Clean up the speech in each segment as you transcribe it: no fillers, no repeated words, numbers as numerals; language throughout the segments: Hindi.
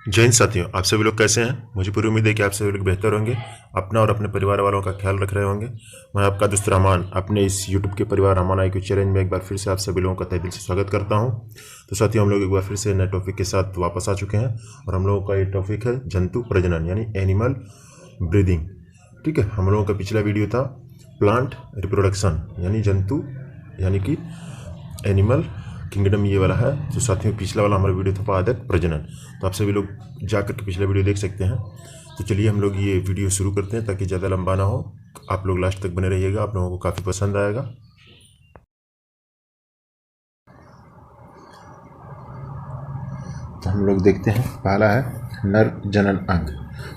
जय हिंद साथियों, आप सभी लोग कैसे हैं। मुझे पूरी उम्मीद है कि आप सभी लोग बेहतर होंगे, अपना और अपने परिवार वालों का ख्याल रख रहे होंगे। मैं आपका दोस्त रहमान अपने इस यूट्यूब के परिवार रहमान IQ चैलेंज में एक बार फिर से आप सभी लोगों का तहे दिल से स्वागत करता हूं। तो साथियों, हम लोग एक बार फिर से नए टॉपिक के साथ वापस आ चुके हैं और हम लोगों का ये टॉपिक है जंतु प्रजनन यानी एनिमल ब्रीदिंग। ठीक है, हम लोगों का पिछला वीडियो था प्लांट रिप्रोडक्शन यानी जंतु यानी कि एनिमल किंगडम ये वाला है। तो साथियों, पिछला वाला हमारा वीडियो था पादप प्रजनन। तो आप सभी लोग जाकर के पिछला वीडियो देख सकते हैं। तो चलिए हम लोग ये वीडियो शुरू करते हैं ताकि ज़्यादा लंबा ना हो। आप लोग लास्ट तक बने रहिएगा, आप लोगों को काफ़ी पसंद आएगा। तो हम लोग देखते हैं, पहला है नर जनन अंग।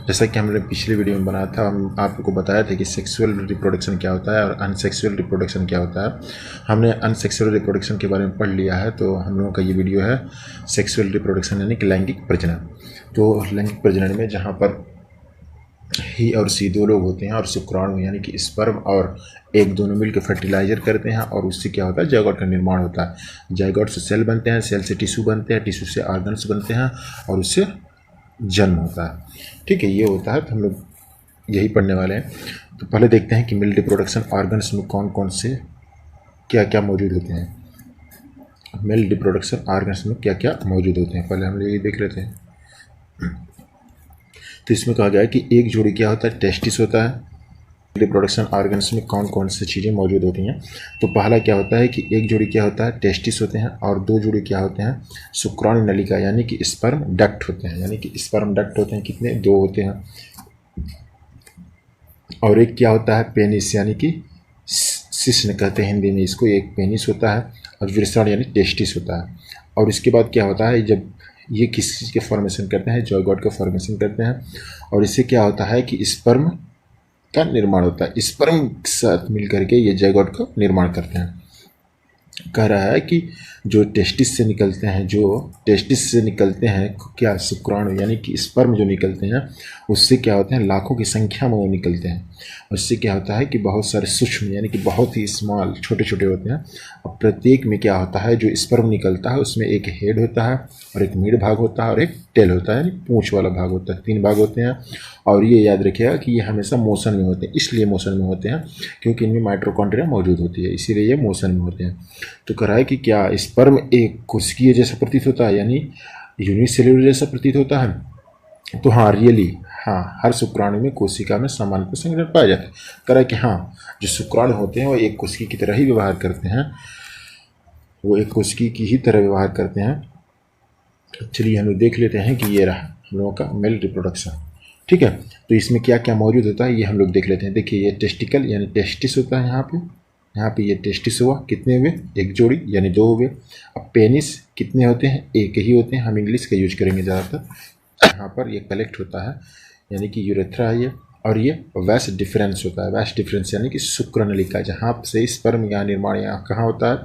जैसा कि हमने पिछले वीडियो में बनाया था, हम आपको बताया था कि सेक्सुअल रिप्रोडक्शन क्या होता है और अनसेक्सुअल रिप्रोडक्शन क्या होता है। हमने अनसेक्सुअल रिप्रोडक्शन के बारे में पढ़ लिया है, तो हम लोगों का ये वीडियो है सेक्सुअल रिप्रोडक्शन यानी कि लैंगिक प्रजनन। तो लैंगिक प्रजनन में जहाँ पर ही और सी दो लोग होते हैं और शुक्राणु यानी कि स्पर्म और एग दोनों मिलकर फर्टिलाइजर करते हैं और उससे क्या होता है, जायगोट का निर्माण होता है। जायगोट से सेल बनते हैं, सेल से टिश्यू बनते हैं, टिश्यू से ऑर्गन्स बनते हैं और उससे जन्म होता है। ठीक है, ये होता है। तो हम लोग यही पढ़ने वाले हैं। तो पहले देखते हैं कि मेल रिप्रोडक्शन ऑर्गन्स में कौन कौन से क्या क्या मौजूद होते हैं। मेल रिप्रोडक्शन ऑर्गन्स में क्या क्या मौजूद होते हैं, पहले हम लोग ये देख लेते हैं। तो इसमें कहा गया है कि एक जोड़ी क्या होता है, टेस्टिस होता है। रिप्रोडक्शन ऑर्गन्स में कौन कौन सी चीज़ें मौजूद होती हैं। तो पहला क्या होता है कि एक जोड़ी क्या होता है, टेस्टिस होते हैं और दो जोड़ी क्या होते हैं, शुक्राणु नलिका यानी कि स्पर्म डक्ट होते हैं। यानी कि स्पर्म डक्ट होते हैं कितने, दो होते हैं। और एक क्या होता है, पेनिस यानी कि शिश्न कहते हैं हिंदी में इसको। एक पेनिस होता है और वृषण यानी टेस्टिस होता है। और इसके बाद क्या होता है, जब ये किस चीज़ के फॉर्मेशन करते हैं, जायगोट का फॉर्मेशन करते हैं। और इससे क्या होता है कि स्पर्म का निर्माण होता है। स्पर्म के साथ मिलकर के ये जायगोट का निर्माण करते हैं। कह रहा है कि जो टेस्टिस से निकलते हैं, क्या शुक्राणु यानी कि स्पर्म जो निकलते हैं, उससे क्या होते हैं, लाखों की संख्या में वो निकलते हैं। और इससे क्या होता है कि बहुत सारे सूक्ष्म यानी कि बहुत ही स्मॉल छोटे छोटे होते हैं। और प्रत्येक में क्या होता है, जो स्पर्म निकलता है उसमें एक हेड होता है और एक मिड भाग होता है और एक टेल होता है यानी पूंछ वाला भाग होता है। तीन भाग होते हैं। और ये याद रखिएगा कि ये हमेशा मोशन में होते हैं। इसलिए मोशन में होते हैं क्योंकि इनमें माइटोकॉन्ड्रिया मौजूद होती है, इसीलिए ये मोशन में होते हैं। तो कह रहा है कि क्या स्पर्म एक कोशिकीय जैसा प्रतीत होता है यानी यूनिसेल्युलर जैसा प्रतीत होता है। तो हाँ, रियली हाँ, हर शुक्राणु में कोशिका में समान रूप से संघटन पाया जाता है। कह रहा है कि हाँ, जो शुक्राणु होते हैं वो एक कोशिकी की तरह ही व्यवहार करते हैं, वो एक कोशिकी की ही तरह व्यवहार करते हैं। चलिए हम लोग देख लेते हैं कि ये रहा हम लोगों का मेल रिप्रोडक्शन। ठीक है, तो इसमें क्या क्या मौजूद होता है ये हम लोग देख लेते हैं। देखिए, ये टेस्टिकल यानी टेस्टिस होता है। यहाँ पे ये टेस्टिस हुआ, कितने हुए, एक जोड़ी यानी दो हुए। अब पेनिस कितने होते हैं, एक ही होते हैं। हम इंग्लिश का यूज करेंगे ज़्यादातर। यहाँ पर ये कलेक्ट होता है यानी कि यूरेथ्रा है ये। और ये वैस डिफरेंस होता है। वैस डिफरेंस यानी कि शुक्र नलिका, जहाँ से स्पर्म का निर्माण यहाँ कहाँ होता है,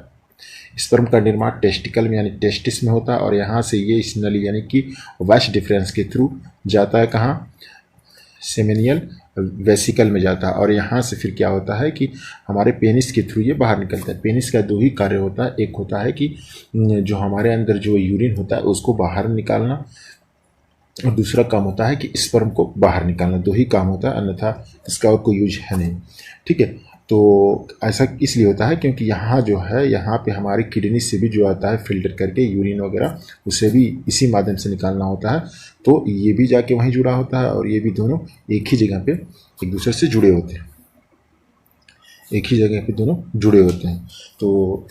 स्पर्म का निर्माण टेस्टिकल में यानी टेस्टिस में होता है। और यहाँ से ये इस नली यानी कि वैस डिफरेंस के थ्रू जाता है कहाँ, सेमेनियल वेसिकल में जाता है। और यहाँ से फिर क्या होता है कि हमारे पेनिस के थ्रू ये बाहर निकलता है। पेनिस का दो ही कार्य होता है, एक होता है कि जो हमारे अंदर जो यूरिन होता है उसको बाहर निकालना, और दूसरा काम होता है कि स्पर्म को बाहर निकालना। दो ही काम होता है, अन्यथा इसका और कोई यूज है नहीं। ठीक है, तो ऐसा इसलिए होता है क्योंकि यहाँ जो है, यहाँ पे हमारी किडनी से भी जो आता है फिल्टर करके यूरिन वगैरह, उसे भी इसी माध्यम से निकालना होता है। तो ये भी जाके वहीं जुड़ा होता है और ये भी दोनों एक ही जगह पे एक दूसरे से जुड़े होते हैं। एक ही जगह पे दोनों जुड़े होते हैं। तो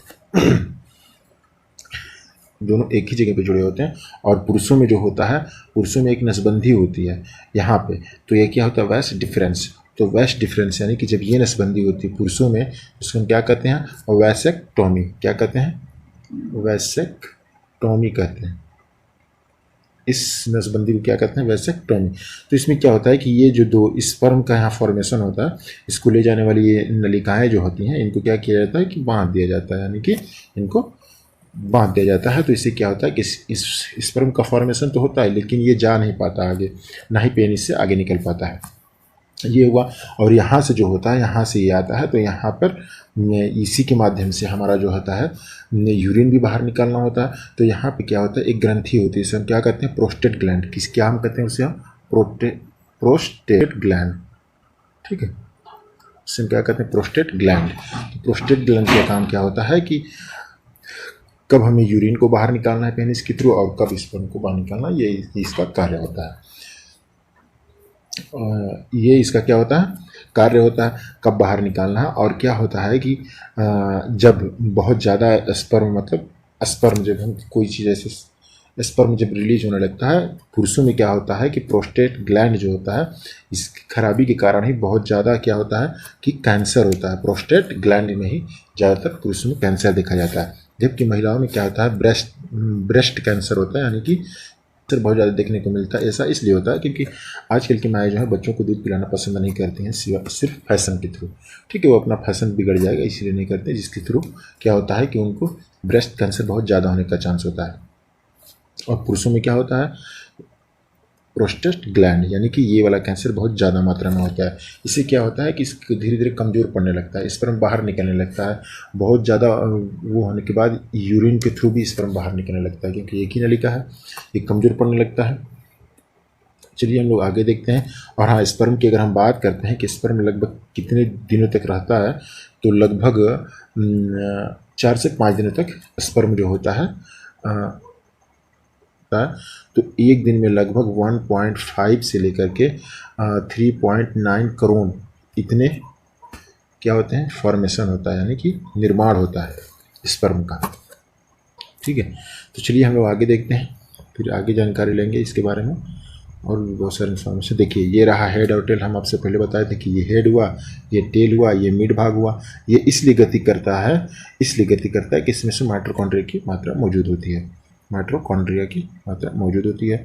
दोनों एक ही जगह पे जुड़े होते हैं। और पुरुषों में जो होता है, पुरुषों में एक नसबंदी होती है यहाँ पे। तो ये क्या होता है, वैस डिफरेंस। तो वैस डिफरेंस यानी कि जब ये नसबंदी होती है पुरुषों में, उसको हम क्या कहते हैं, वैसेक्टोमी। क्या कहते हैं, वैसेक्टोमी कहते हैं। इस नसबंदी को क्या कहते हैं, वैसेक्टोमी। तो इसमें क्या होता है कि ये जो दो स्पर्म का यहाँ फॉर्मेशन होता है, इसको ले जाने वाली ये नलिकाएं जो होती हैं, इनको क्या किया जाता है कि बांध दिया जाता है, यानी कि इनको बांध दिया जाता है। तो इससे क्या होता है कि इस स्पर्म का फॉर्मेशन तो होता है लेकिन ये जा नहीं पाता आगे, ना ही पेनिस से आगे निकल पाता है। ये हुआ। और यहाँ से जो होता है, यहाँ से ये आता है, तो यहाँ पर इसी के माध्यम से हमारा जो होता है यूरिन भी बाहर निकालना होता है। तो यहाँ पे क्या होता है, एक ग्रंथि होती है, इसे हम क्या कहते हैं, प्रोस्टेट ग्लैंड। क्या हम कहते हैं उसे, हम प्रोस्टेट ग्लैंड, ठीक है, इसे हम क्या कहते हैं, प्रोस्टेट ग्लैंड। तो प्रोस्टेट ग्लैंड का काम क्या होता है कि कब हमें यूरिन को बाहर निकालना है पेनिस के थ्रू और कब स्पर्म को बाहर निकालना, ये इसका कार्य होता है। ये इसका क्या होता है, कार्य होता है, कब बाहर निकालना है। और क्या होता है कि जब बहुत ज़्यादा स्पर्म, मतलब स्पर्म जब हम कोई चीज़ ऐसे स्पर्म जब रिलीज होने लगता है, पुरुषों में क्या होता है कि प्रोस्टेट ग्लैंड जो होता है, इसकी खराबी के कारण ही बहुत ज़्यादा क्या होता है कि कैंसर होता है। प्रोस्टेट ग्लैंड में ही ज़्यादातर पुरुषों में कैंसर देखा जाता है, जबकि महिलाओं में क्या होता है, ब्रेस्ट कैंसर होता है, यानी कि कैंसर बहुत ज़्यादा देखने को मिलता है। ऐसा इसलिए होता है क्योंकि आजकल की माएँ जो है बच्चों को दूध पिलाना पसंद नहीं करती हैं, सिर्फ फैशन के थ्रू, ठीक है, वो अपना फैशन बिगड़ जाएगा इसलिए नहीं करते, जिसके थ्रू क्या होता है कि उनको ब्रेस्ट कैंसर बहुत ज़्यादा होने का चांस होता है। और पुरुषों में क्या होता है, प्रोस्टेट ग्लैंड, यानी कि ये वाला कैंसर बहुत ज़्यादा मात्रा में होता है। इससे क्या होता है कि धीरे धीरे कमज़ोर पड़ने लगता है, स्पर्म बाहर निकलने लगता है, बहुत ज़्यादा वो होने के बाद यूरिन के थ्रू भी स्पर्म बाहर निकलने लगता है, क्योंकि एक ही नलिका है, ये कमज़ोर पड़ने लगता है। चलिए हम लोग आगे देखते हैं। और हाँ, स्पर्म की अगर हम बात करते हैं कि स्पर्म लगभग कितने दिनों तक रहता है, तो लगभग 4 से 5 दिनों तक स्पर्म जो होता है तो एक दिन में लगभग 1.5 से लेकर के 3.9 करोड़ इतने क्या होते हैं, फॉर्मेशन होता है, यानी कि निर्माण होता है स्पर्म का, ठीक है। तो चलिए हम लोग आगे देखते हैं, फिर आगे जानकारी लेंगे इसके बारे में और भी बहुत सारे इन्फॉर्मेशन। देखिए ये रहा हेड और टेल, हम आपसे पहले बताए थे कि ये हेड हुआ, ये टेल हुआ, ये मिड भाग हुआ। ये इसलिए गति करता है कि इसमें से माइटोकॉन्ड्रिया की मात्रा मौजूद होती है, माइटोकॉन्ड्रिया की मात्रा मौजूद होती है।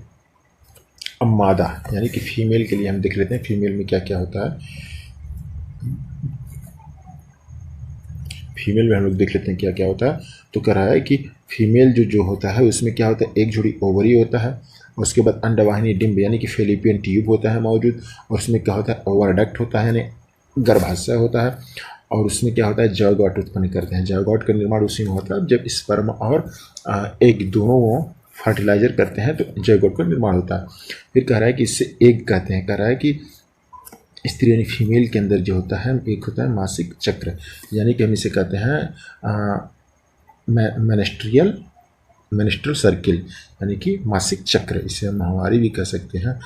अब मादा यानी कि फीमेल के लिए हम देख लेते हैं फीमेल में क्या क्या होता है। फीमेल में हम लोग देख लेते हैं क्या क्या होता है। तो कह रहा है कि फीमेल जो होता है उसमें क्या होता है, एक जोड़ी ओवरी होता है, उसके बाद अंडवाहिनी डिंब यानी कि फेलिपियन ट्यूब होता है मौजूद, और उसमें क्या होता है, ओवरडक्ट होता है यानी गर्भाशय होता है, और उसमें क्या होता है, जायगोट उत्पन्न करते हैं। जायगोट का निर्माण उसी में होता है जब स्पर्म और एग दोनों फर्टिलाइजर करते हैं तो जायगोट का निर्माण होता है। फिर कह रहा है कि इससे एग कहते हैं, कह रहा है कि स्त्री यानी फीमेल के अंदर जो होता है एक होता है मासिक चक्र, यानी कि हम इसे कहते हैं मेनेस्ट्रल सर्किल यानी कि मासिक चक्र। इसे हम माहवारी भी कह सकते हैं,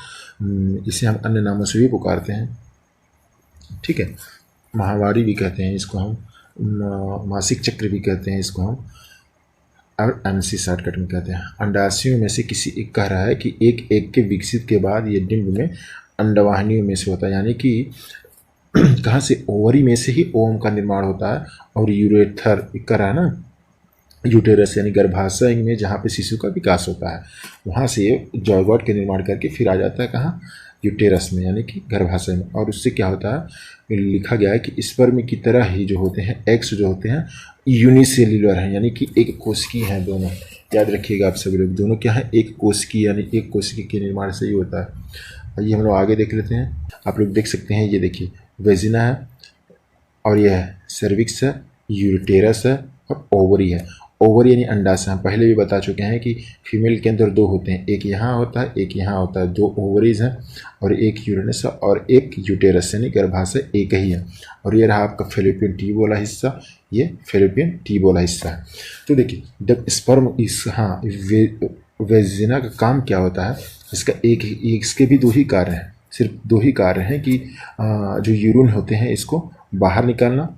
इसे हम अन्य नामों से भी पुकारते हैं, ठीक है। माहवारी भी कहते हैं इसको हम, मासिक चक्र भी कहते हैं इसको हम, और एमसी शॉर्टकट में कहते हैं। अंडाशयों में से किसी एक कह रहा है कि एक के विकसित के बाद ये डिंब में अंडवाहिनियों में से होता है, यानी कि कहाँ से, ओवरी में से ही ओवम का निर्माण होता है। और यूरेथर कह रहा है ना, यूटेरस यानी गर्भाशय में जहाँ पे शिशु का विकास होता है, वहाँ से ये जायगोट के निर्माण करके फिर आ जाता है कहाँ, यूटेरस में यानी कि गर्भाशय में। और उससे क्या होता है, लिखा गया है कि स्पर्म की तरह ही जो होते हैं एग्स जो होते हैं यूनिसेल्युलर हैं, यानी कि एक कोशिकीय हैं दोनों। याद रखिएगा आप सभी लोग, दोनों क्या है, एक कोशिकीय, यानी एक कोशिकीय के निर्माण से ही होता है। ये हम लोग आगे देख लेते हैं। आप लोग देख सकते हैं, ये देखिए वेजिना है, और यह सर्विक्स है, यूटेरस है, और ओवरी है। ओवरी यानी अंडाशय, हम पहले भी बता चुके हैं कि फीमेल के अंदर दो होते हैं, एक यहाँ होता है, एक यहाँ होता है, दो ओवरीज हैं, और एक यूरेनस है और एक यूटेरस यानी गर्भाशय एक ही है। और ये रहा आपका फेलोपियन ट्यूब वाला हिस्सा, ये फेलोपियन ट्यूब वाला हिस्सा है। तो देखिए जब स्पर्म वेजिना का काम क्या होता है, इसका इसके भी दो ही कार्य हैं, सिर्फ दो ही कार्य हैं कि जो यूरिन होते हैं इसको बाहर निकालना,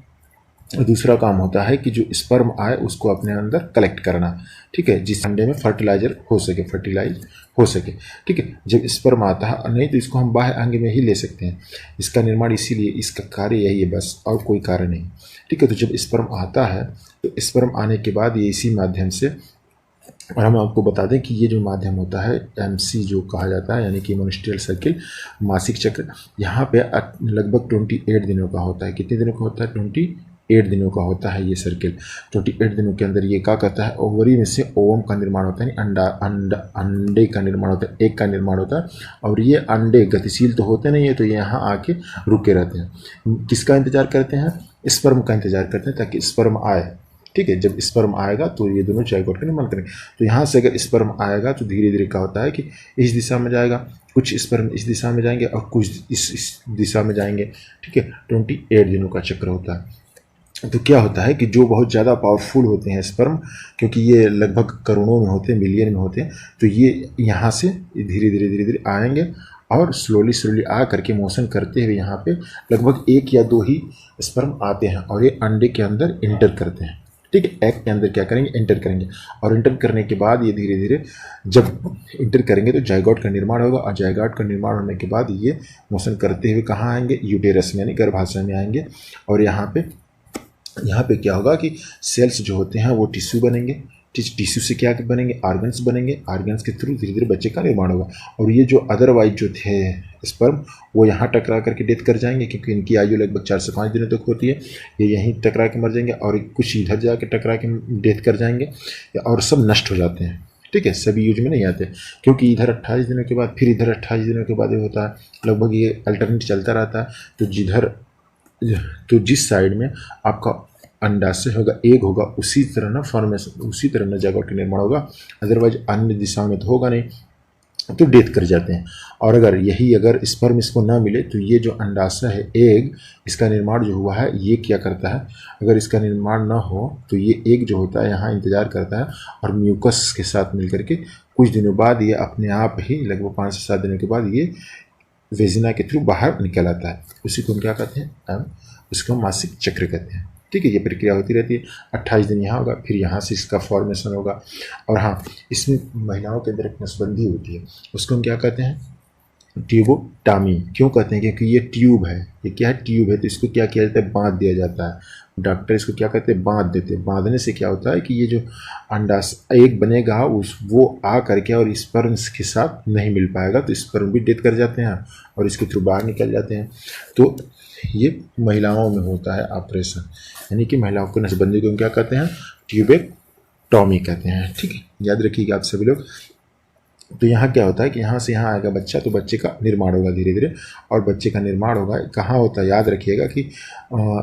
दूसरा काम होता है कि जो स्पर्म आए उसको अपने अंदर कलेक्ट करना, ठीक है, जिस अंडे में फर्टिलाइज हो सके, ठीक है। जब स्पर्म आता है, नहीं तो इसको हम बाह्य अंग में ही ले सकते हैं, इसका निर्माण इसीलिए, इसका कार्य यही है बस, और कोई कार्य नहीं, ठीक है। तो जब स्पर्म आता है तो स्पर्म आने के बाद ये इसी माध्यम से, और हम आपको बता दें कि ये जो माध्यम होता है एमसी जो कहा जाता है, यानी कि मेनेस्ट्रियल सर्किल, मासिक चक्र, यहाँ पे लगभग 28 दिनों का होता है। कितने दिनों का होता है, 28 दिनों का होता है ये सर्किल। 28 दिनों के अंदर ये क्या करता है, ओवरी में से ओवम का निर्माण होता है, अंडे का निर्माण होता है, एग का निर्माण होता है। और ये अंडे गतिशील तो होते नहीं है, तो ये यहाँ आके रुके रहते हैं। किसका इंतजार करते हैं, स्पर्म का इंतजार करते हैं, ताकि स्पर्म आए। ठीक है, जब स्पर्म आएगा तो ये दोनों जाइगोट का निर्माण करेंगे। तो यहाँ से अगर स्पर्म आएगा तो धीरे धीरे क्या होता है कि इस दिशा में जाएगा, कुछ स्पर्म इस दिशा में जाएंगे और कुछ इस दिशा में जाएंगे। ठीक है, 28 दिनों का चक्र होता है। तो क्या होता है कि जो बहुत ज़्यादा पावरफुल होते हैं स्पर्म, क्योंकि ये लगभग करोड़ों में होते हैं, मिलियन में होते हैं, तो ये यहाँ से धीरे धीरे धीरे धीरे आएंगे और स्लोली आ करके मोशन करते हुए यहाँ पे लगभग 1 या 2 ही स्पर्म आते हैं और ये अंडे के अंदर इंटर करते हैं। ठीक है, एग के अंदर क्या करेंगे, इंटर करेंगे। और इंटर करने के बाद ये धीरे धीरे जब इंटर करेंगे तो जाइगोट का निर्माण होगा, और जाइगोट का निर्माण होने के बाद ये मोशन करते हुए कहाँ आएंगे, यूटेरस में यानी गर्भाशय में आएंगे। और यहाँ पे क्या होगा कि सेल्स जो होते हैं वो टिश्यू बनेंगे, टिश्यू से क्या बनेंगे, ऑर्गन्स बनेंगे, ऑर्गन्स के थ्रू धीरे धीरे बच्चे का निर्माण होगा। और ये जो अदरवाइज जो थे स्पर्म, वो यहाँ टकरा करके डेथ कर जाएंगे, क्योंकि इनकी आयु लगभग 4 से 5 दिनों तक होती है। ये यहीं टकरा के मर जाएंगे और कुछ इधर जाके टकरा के डेथ कर जाएंगे, और सब नष्ट हो जाते हैं। ठीक है, सभी यूज में नहीं आते, क्योंकि इधर 28 दिनों के बाद फिर इधर 28 दिनों के बाद ये होता है, लगभग ये अल्टरनेट चलता रहता है। तो जिस साइड में आपका अंडाशय होगा, एग होगा, उसी तरह ना फॉर्मेशन, उसी तरह ना जाइगोट का निर्माण होगा। अदरवाइज अन्य दिशाओं में तो होगा नहीं, तो डेथ कर जाते हैं। और अगर स्पर्म इसको ना मिले तो ये जो अंडाशय है, एग, इसका निर्माण जो हुआ है, ये क्या करता है, अगर इसका निर्माण ना हो तो ये एग जो होता है यहाँ इंतजार करता है, और म्यूकस के साथ मिलकर के कुछ दिनों बाद ये अपने आप ही लगभग 5 से 7 दिनों के बाद ये वेजिना के थ्रू बाहर निकल आता है। उसी को हम क्या कहते हैं, उसको मासिक चक्र कहते हैं। ठीक है, ये प्रक्रिया होती रहती है। 28 दिन यहाँ होगा, फिर यहाँ से इसका फॉर्मेशन होगा। और हाँ, इसमें महिलाओं के अंदर एक नसबंदी होती है, उसको हम क्या कहते हैं, ट्यूबोटामी। क्यों कहते हैं, क्योंकि ये ट्यूब है। ये क्या है, ट्यूब है, तो इसको क्या किया जाता है, बांध दिया जाता है। डॉक्टर इसको क्या कहते हैं, बांध देते हैं। बांधने से क्या होता है कि ये जो अंडाशय एक बनेगा वो आ करके और स्पर्म के साथ नहीं मिल पाएगा, तो स्पर्म भी डेथ कर जाते हैं और इसके थ्रू बाहर निकल जाते हैं। तो ये महिलाओं में होता है ऑपरेशन, यानी कि महिलाओं को नसबंदी को क्या कहते हैं, ट्यूबेक्टॉमी कहते हैं। ठीक है, याद रखिएगा आप सभी लोग। तो यहाँ क्या होता है कि यहाँ से यहाँ आएगा बच्चा, तो बच्चे का निर्माण होगा धीरे धीरे, और बच्चे का निर्माण होगा कहाँ होता है, याद रखिएगा कि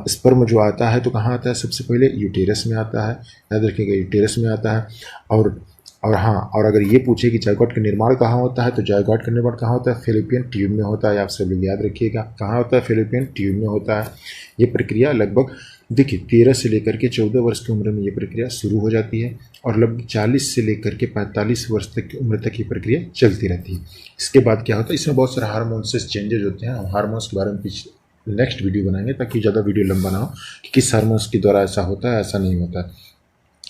स्पर्म जो आता है तो कहाँ आता है, सबसे पहले यूटेरस में आता है। याद रखिएगा, यूटेरस में आता है। और हाँ, और अगर ये पूछे कि जाइगोट का निर्माण कहाँ होता है, तो जाइगोट का निर्माण कहाँ होता है, फैलोपियन ट्यूब में होता है। आप सब लोग याद रखिएगा, कहाँ होता है, फैलोपियन ट्यूब में होता है। ये प्रक्रिया लगभग देखिए 13 से लेकर के 14 वर्ष की उम्र में ये प्रक्रिया शुरू हो जाती है, और लगभग 40 से लेकर के 45 वर्ष तक की उम्र तक ये प्रक्रिया चलती रहती है। इसके बाद क्या होता है, इसमें बहुत सारे हार्मोन्स चेंजेज होते हैं। हम हार्मोन्स के बारे में नेक्स्ट वीडियो बनाएंगे, ताकि ज़्यादा वीडियो लंबा ना हो कि किस हार्मोन्स के द्वारा ऐसा होता है, ऐसा नहीं होता है।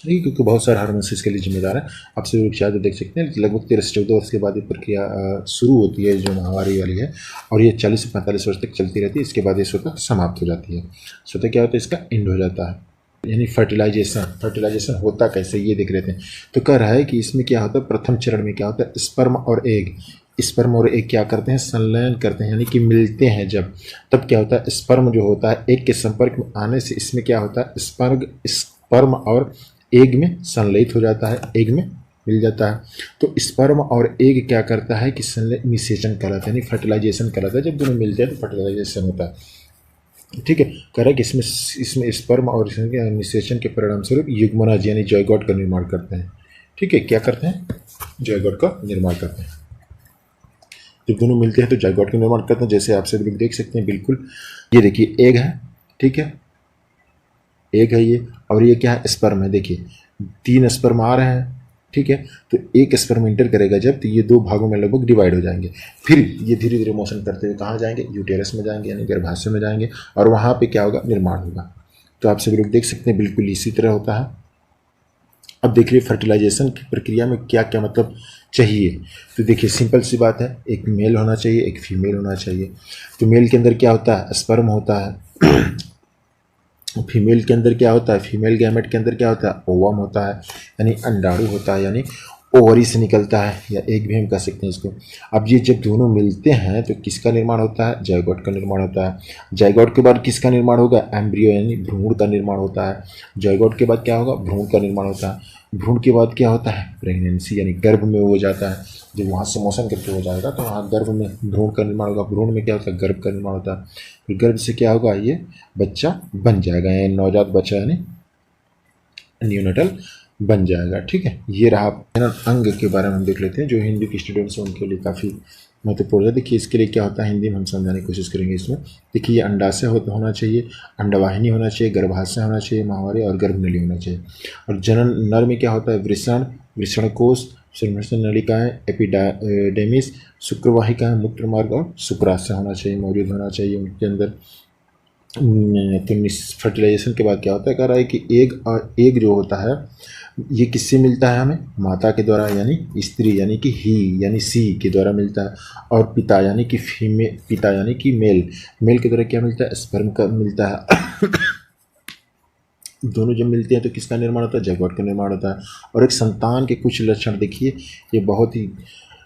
नहीं, क्योंकि बहुत सारे हार्मोन्स इसके लिए जिम्मेदार है। आप सभी लोग शायद देख सकते हैं, लगभग 13 से 14 वर्ष के बाद ये प्रक्रिया शुरू होती है, जो महावारी वाली है, और ये 40 से 45 वर्ष तक चलती रहती है। इसके बाद ये स्वतः समाप्त हो जाती है। स्वतः क्या होता है, इसका एंड हो जाता है, यानी फर्टिलाइजेशन होता कैसे, ये देख लेते हैं। तो कह रहा है कि इसमें क्या होता है, प्रथम चरण में क्या होता है, स्पर्म और एग क्या करते हैं, संलयन करते हैं, यानी कि मिलते हैं जब, तब क्या होता है, स्पर्म जो होता है एग के संपर्क में आने से इसमें क्या होता है, स्पर्म और एग में संलयित हो जाता है, एग में मिल जाता है। तो स्पर्म और एग क्या करता है कि निषेचन कहलाता है, यानी फर्टिलाइजेशन कहलाता है। जब दोनों मिलते हैं तो फर्टिलाइजेशन होता है। ठीक है, कह रहा है कि इसमें स्पर्म और निषेचन के परिणाम स्वरूप युग्मनज यानी जाइगोट का निर्माण करते हैं। ठीक है, क्या करते हैं, जाइगोट का निर्माण करते हैं। जब दोनों मिलते हैं तो जाइगोट का निर्माण करते हैं। जैसे आप सभी देख सकते हैं, बिल्कुल ये देखिए एग है, ठीक है, एग है ये, और ये क्या है, स्पर्म है। देखिए 3 स्पर्म आ रहे हैं, ठीक है, तो एक स्पर्म इंटर करेगा जब, तो ये 2 भागों में लगभग डिवाइड हो जाएंगे। फिर ये धीरे धीरे मोशन करते हुए कहाँ जाएंगे, यूटेरस में जाएंगे, यानी गर्भाशय में जाएंगे, और वहाँ पे क्या होगा, निर्माण होगा। तो आप सभी लोग देख सकते हैं, बिल्कुल इसी तरह होता है। अब देखिए फर्टिलाइजेशन की प्रक्रिया में क्या क्या मतलब चाहिए। तो देखिए सिंपल सी बात है, एक मेल होना चाहिए, एक फीमेल होना चाहिए। तो मेल के अंदर क्या होता है, स्पर्म होता है। फीमेल के अंदर क्या होता है, फीमेल गैमेट के अंदर क्या होता है, ओवम होता है, यानी अंडाणु होता है, यानी ओवरी से निकलता है, या एग भी हम कह सकते हैं इसको। अब ये जब दोनों मिलते हैं तो किसका निर्माण होता है? जाइगोट का निर्माण होता है। जाइगोट के बाद किसका निर्माण होगा? एम्ब्रियो यानी भ्रूण का निर्माण होता है। जाइगोट के बाद क्या होगा? भ्रूण का निर्माण होता है। भ्रूण के बाद क्या होता है? प्रेगनेंसी यानी गर्भ में हो जाता है। जब वहाँ से मोशन करके हो जाएगा तो वहाँ गर्भ में भ्रूण का निर्माण होगा। भ्रूण में क्या होता है? गर्भ का निर्माण होता है। फिर गर्भ से क्या होगा? ये बच्चा बन जाएगा, यानी नवजात बच्चा यानी न्यूनेटल बन जाएगा। ठीक है, ये रहा अंग के बारे में हम देख लेते हैं जो हिंदी के स्टूडेंट्स हैं उनके लिए काफ़ी महत्वपूर्ण है। देखिए इसके लिए क्या होता है, हिंदी में हम समझाने की कोशिश करेंगे इसमें। देखिए ये अंडाशय होना चाहिए, अंडवाहिनी होना चाहिए, गर्भाशय होना चाहिए, माहवारी और गर्भनली होना चाहिए। और जनन नर में क्या होता है? वृषण, वृषणकोश, संवृषण नलिकाएं, एपिडाइडिमिस, शुक्रवाहिकाएं, मूत्रमार्ग और शुक्राशय होना चाहिए, मौजूद होना चाहिए उनके अंदर। तो फर्टिलाइजेशन के बाद क्या होता है? कह रहा है कि एग जो होता है ये किससे मिलता है? हमें माता के द्वारा यानी स्त्री यानी कि ही यानी सी के द्वारा मिलता है। और पिता यानी कि फीमेल, पिता यानी कि मेल के द्वारा क्या मिलता है? स्पर्म का मिलता है। दोनों जब मिलते हैं तो किसका निर्माण होता है? जाइगोट का निर्माण होता है। और एक संतान के कुछ लक्षण देखिए, ये बहुत ही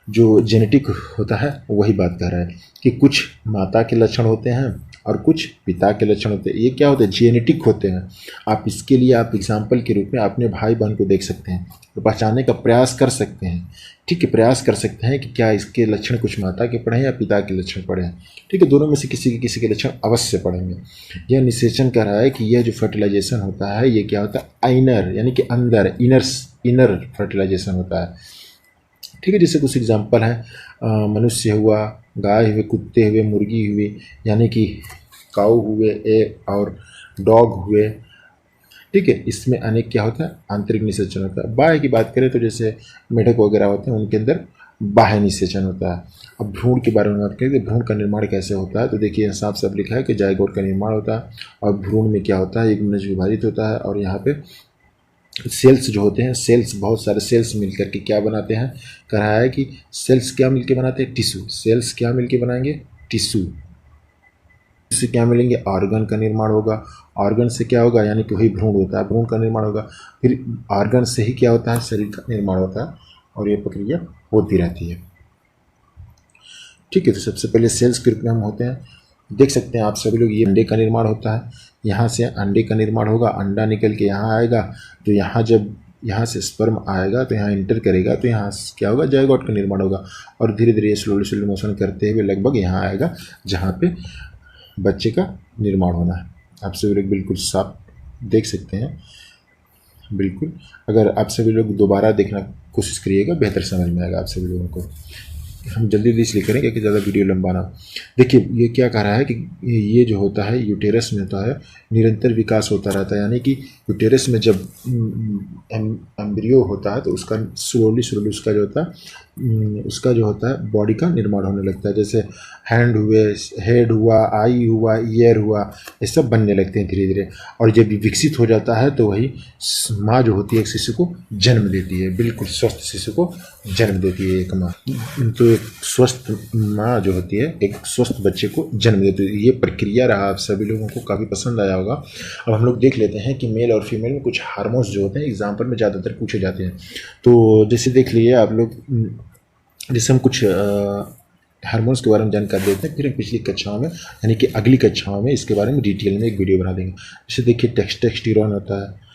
जो जेनेटिक होता है वही बात कर रहा है कि कुछ माता के लक्षण होते हैं और कुछ पिता के लक्षण होते हैं। ये क्या होते हैं? जेनेटिक होते हैं। आप इसके लिए आप एग्जाम्पल के रूप में अपने भाई बहन को देख सकते हैं, तो पहचानने का प्रयास कर सकते हैं। ठीक है, प्रयास कर सकते हैं कि क्या इसके लक्षण कुछ माता के पड़े हैं या पिता के लक्षण पड़े हैं। ठीक है, दोनों में से किसी के लक्षण अवश्य पड़ेंगे। यह निषेचन कर रहा है कि यह जो फर्टिलाइजेशन होता है ये क्या होता है? आइनर यानी कि अंदर, इनर फर्टिलाइजेशन होता है। ठीक है, जैसे कुछ एग्जाम्पल हैं, मनुष्य हुआ, गाय हुए, कुत्ते हुए, मुर्गी हुए यानी कि काऊ हुए और डॉग हुए। ठीक है, इसमें अनेक क्या होता है? आंतरिक निषेचन होता है। बाह्य की बात करें तो जैसे मेढक वगैरह होते हैं उनके अंदर बाह्य निषेचन होता है। अब भ्रूण के बारे में बात करें तो भ्रूण का निर्माण कैसे होता है, तो देखिए यहाँ साफ साफ लिखा है कि जाइगोट का निर्माण होता है और भ्रूण में क्या होता है? एक मनुष्य विभाजित होता है और यहाँ पे सेल्स जो होते हैं, सेल्स बहुत सारे सेल्स मिलकर के क्या बनाते हैं? कह रहा है कि सेल्स क्या मिलके बनाते हैं? टिश्यू। सेल्स क्या मिलके बनाएंगे? टिश्यू। इससे क्या मिलेंगे? ऑर्गन का निर्माण होगा। ऑर्गन से क्या होगा? यानी कि वही भ्रूण होता है, भ्रूण का निर्माण होगा। फिर ऑर्गन से ही क्या होता है? शरीर का निर्माण होता है और ये प्रक्रिया होती रहती है। ठीक है, तो सबसे पहले सेल्स के रूप में हम होते हैं, देख सकते हैं आप सभी लोग। ये अंडे का निर्माण होता है, यहाँ से अंडे का निर्माण होगा, अंडा निकल के यहाँ आएगा, तो यहाँ जब यहाँ से स्पर्म आएगा तो यहाँ इंटर करेगा तो यहाँ क्या होगा? जाइगोट का निर्माण होगा। और धीरे धीरे स्लो मोशन करते हुए लगभग यहाँ आएगा जहाँ पे बच्चे का निर्माण होना है। आप सभी लोग बिल्कुल साफ देख सकते हैं। बिल्कुल, अगर आप सभी लोग दोबारा देखना कोशिश करिएगा बेहतर समझ में आएगा आप सभी लोगों को। हम जल्दी इसलिए करेंगे कि ज़्यादा वीडियो लंबा ना। देखिए ये क्या कह रहा है कि ये जो होता है यूटेरस में होता है, निरंतर विकास होता रहता है। यानी कि यूटेरस में जब एम्ब्रियो होता है तो उसका स्लोली उसका जो होता है उसका जो होता है बॉडी का निर्माण होने लगता है। जैसे हैंड हुए, हेड हुआ, आई हुआ, ईयर हुआ, ये सब बनने लगते हैं धीरे धीरे। और जब ये विकसित हो जाता है तो वही माँ जो होती है एक शिशु को जन्म देती है, बिल्कुल स्वस्थ शिशु को जन्म देती है एक माँ। तो एक स्वस्थ माँ जो होती है एक स्वस्थ बच्चे को जन्म देती है। ये प्रक्रिया रहा, आप सभी लोगों को काफ़ी पसंद आया होगा। अब हम लोग देख लेते हैं कि मेल और फीमेल में कुछ हार्मोन्स जो होते हैं एग्जाम्पल में ज़्यादातर पूछे जाते हैं। तो जैसे देख लीजिए आप लोग, जैसे हम कुछ हार्मोन्स के बारे में जानकारी देते हैं, फिर हम पिछली कक्षाओं में यानी कि अगली कक्षाओं में इसके बारे में डिटेल में एक वीडियो बना देंगे। जैसे देखिए टेस्टोस्टेरोन होता है,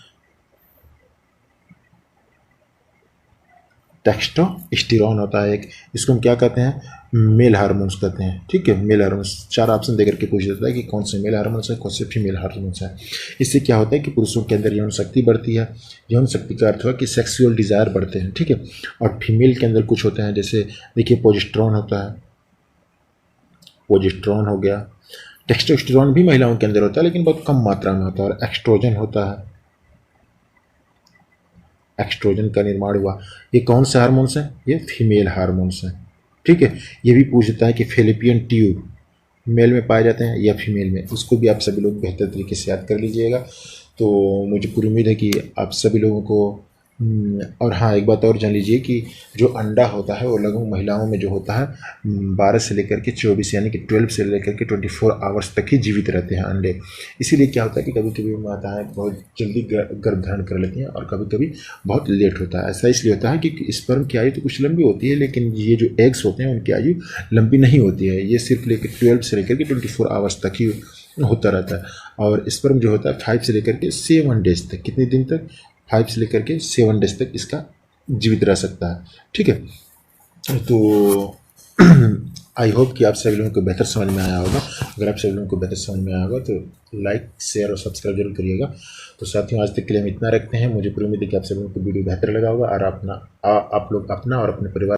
टेस्टोस्टेरोन होता है एक, इसको हम क्या कहते हैं? मेल हार्मोन्स कहते हैं। ठीक है, मेल हार्मोन्स 4 ऑप्शन देकर के पूछ देता है कि कौन से मेल हार्मोन्स है, कौन से फीमेल हार्मोन्स है। इससे क्या होता है कि पुरुषों के अंदर यौन शक्ति बढ़ती है। यौन शक्ति का अर्थ हुआ कि सेक्सुअल डिज़ायर बढ़ते हैं। ठीक है, और फीमेल के अंदर कुछ होते हैं, जैसे देखिए प्रोजेस्टेरोन होता है, प्रोजेस्टेरोन हो गया। टेस्टोस्टेरोन भी महिलाओं के अंदर होता है लेकिन बहुत कम मात्रा में होता है। और एक्स्ट्रोजन होता है, एक्स्ट्रोजन का निर्माण हुआ। ये कौन से हार्मोन्स हैं? ये फीमेल हार्मोन्स हैं। ठीक है, ये भी पूछता है कि फेलिपियन ट्यूब मेल में पाए जाते हैं या फीमेल में, उसको भी आप सभी लोग बेहतर तरीके से याद कर लीजिएगा। तो मुझे पूरी उम्मीद है कि आप सभी लोगों को और हाँ, एक बात और जान लीजिए कि जो अंडा होता है वो लगभग महिलाओं में जो होता है 12 से लेकर के 24 यानी कि 12 से लेकर के 24 आवर्स तक ही जीवित रहते हैं अंडे। इसीलिए क्या होता है कि कभी कभी माताएं बहुत जल्दी गर्भ धारण कर लेती हैं और कभी कभी बहुत लेट होता है। ऐसा इसलिए होता है कि स्पर्म की आयु तो कुछ लंबी होती है, लेकिन ये जो एग्स होते हैं उनकी आयु लंबी नहीं होती है। ये सिर्फ लेकर 12 से लेकर के 24 आवर्स तक ही होता रहता है। और स्पर्म जो होता है 5 से लेकर के 7 डेज तक, कितने दिन तक, 5 से लेकर के 7 डेज तक इसका जीवित रह सकता है। ठीक है, तो आई होप कि आप सभी लोगों को बेहतर समझ में आया होगा। अगर आप सभी लोगों को बेहतर समझ में आया होगा तो लाइक, शेयर और सब्सक्राइब जरूर करिएगा। तो साथियों, आज तक के लिए हम इतना रखते हैं। मुझे पूरी उम्मीद है कि आप सभी लोगों को वीडियो बेहतर लगा होगा और आप लोग अपना और अपने परिवार